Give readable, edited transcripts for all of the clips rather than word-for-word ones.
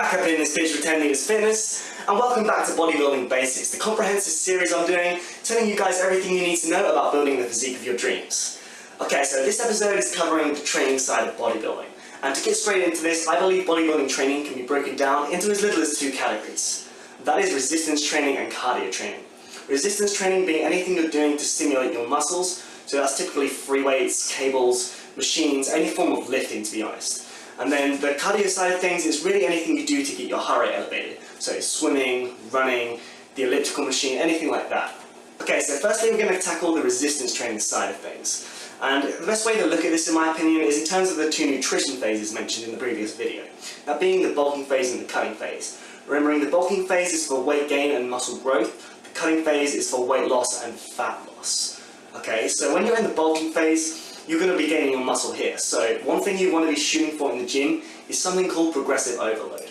back up in this bitch with 10 meters fitness, and welcome back to Bodybuilding Basics, the comprehensive series I'm doing, telling you guys everything you need to know about building the physique of your dreams. Okay, so this episode is covering the training side of bodybuilding, and to get straight into this, I believe bodybuilding training can be broken down into as little as two categories. That is resistance training and cardio training. Resistance training being anything you're doing to stimulate your muscles, so that's typically free weights, cables, machines, any form of lifting, to be honest. And then the cardio side of things is really anything you do to get your heart rate elevated. So swimming, running, the elliptical machine, anything like that. Okay, so firstly we're going to tackle the resistance training side of things. And the best way to look at this, in my opinion, is in terms of the two nutrition phases mentioned in the previous video. That being the bulking phase and the cutting phase. Remembering the bulking phase is for weight gain and muscle growth. The cutting phase is for weight loss and fat loss. Okay, so when you're in the bulking phase, you're going to be gaining your muscle here. So one thing you want to be shooting for in the gym is something called progressive overload.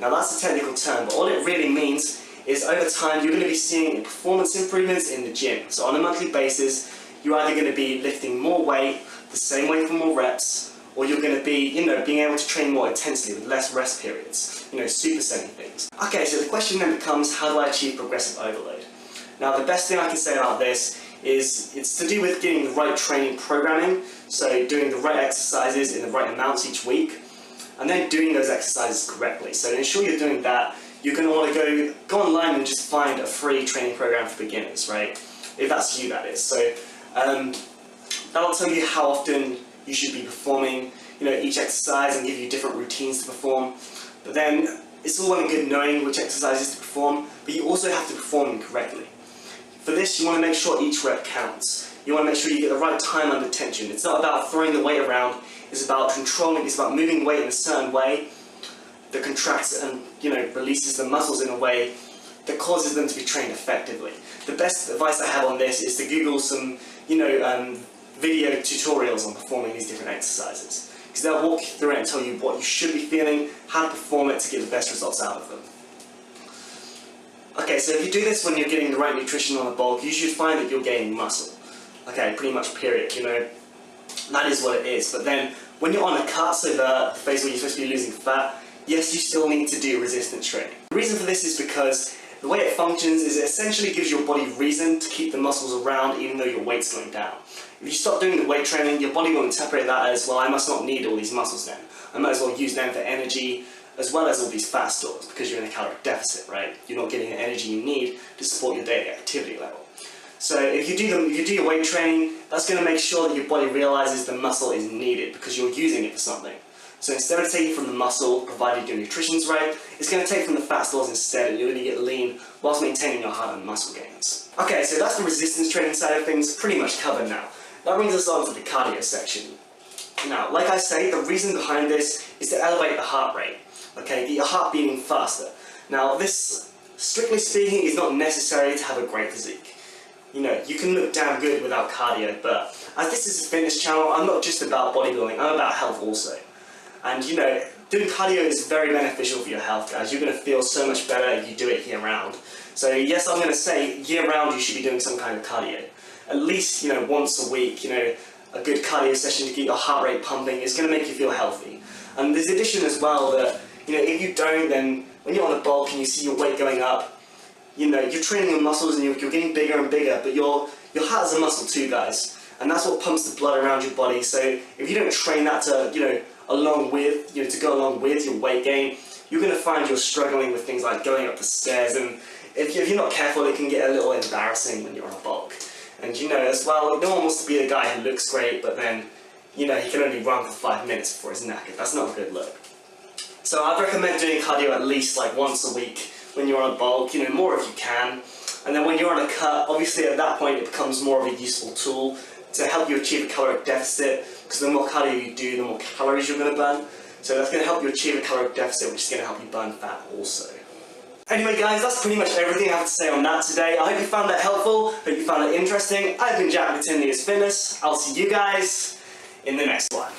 Now that's a technical term, but all it really means is over time you're going to be seeing performance improvements in the gym. So on a monthly basis, you're either going to be lifting more weight, the same weight for more reps, or you're going to be, being able to train more intensely with less rest periods, supersetting things. Okay, so the question then becomes, how do I achieve progressive overload? Now the best thing I can say about this is it's to do with getting the right training programming, so doing the right exercises in the right amounts each week, and then doing those exercises correctly. So to ensure you're doing that, you're going to want to go online and just find a free training program for beginners, right? If that's you, that is. So that'll tell you how often you should be performing, each exercise and give you different routines to perform. But then it's all well and good knowing which exercises to perform, but you also have to perform them correctly. For this, you want to make sure each rep counts. You want to make sure you get the right time under tension. It's not about throwing the weight around, it's about controlling, it's about moving weight in a certain way that contracts and releases the muscles in a way that causes them to be trained effectively. The best advice I have on this is to Google some video tutorials on performing these different exercises, because they'll walk you through it and tell you what you should be feeling, how to perform it to get the best results out of them. Okay, so if you do this when you're getting the right nutrition on the bulk, you should find that you're gaining muscle. Okay, pretty much period, that is what it is. But then, when you're on a cut, so the phase where you're supposed to be losing fat, yes, you still need to do resistance training. The reason for this is because the way it functions is it essentially gives your body reason to keep the muscles around even though your weight's going down. If you stop doing the weight training, your body will interpret that as, well, I must not need all these muscles then. I might as well use them for energy, as well as all these fat stores, because you're in a caloric deficit, right? You're not getting the energy you need to support your daily activity level. So if you do your weight training, that's going to make sure that your body realizes the muscle is needed because you're using it for something. So instead of taking from the muscle, provided your nutrition's right, it's going to take from the fat stores instead, and you're going to get lean whilst maintaining your heart and muscle gains. Okay, so that's the resistance training side of things pretty much covered now. That brings us on to the cardio section. Now, like I say, the reason behind this is to elevate the heart rate. Okay, get your heart beating faster. Now this, strictly speaking, is not necessary to have a great physique. You can look damn good without cardio, but as this is a fitness channel, I'm not just about bodybuilding, I'm about health also. And doing cardio is very beneficial for your health, guys. You're going to feel so much better if you do it year round. So yes, I'm going to say year round you should be doing some kind of cardio. At least, once a week, a good cardio session to get your heart rate pumping is going to make you feel healthy. And there's addition as well that if you don't, then when you're on a bulk and you see your weight going up, you're training your muscles and you're getting bigger and bigger, but your heart is a muscle too, guys. And that's what pumps the blood around your body. So if you don't train that to, to go along with your weight gain, you're going to find you're struggling with things like going up the stairs. And if you're not careful, it can get a little embarrassing when you're on a bulk. And as well, no one wants to be the guy who looks great, but then, he can only run for 5 minutes before he's knackered. That's not a good look. So I'd recommend doing cardio at least like once a week when you're on a bulk, more if you can. And then when you're on a cut, obviously at that point it becomes more of a useful tool to help you achieve a caloric deficit, because the more cardio you do, the more calories you're going to burn. So that's going to help you achieve a caloric deficit, which is going to help you burn fat also. Anyway guys, that's pretty much everything I have to say on that today. I hope you found that helpful, hope you found that interesting. I've been Jack with 10 Meters Fitness. I'll see you guys in the next one.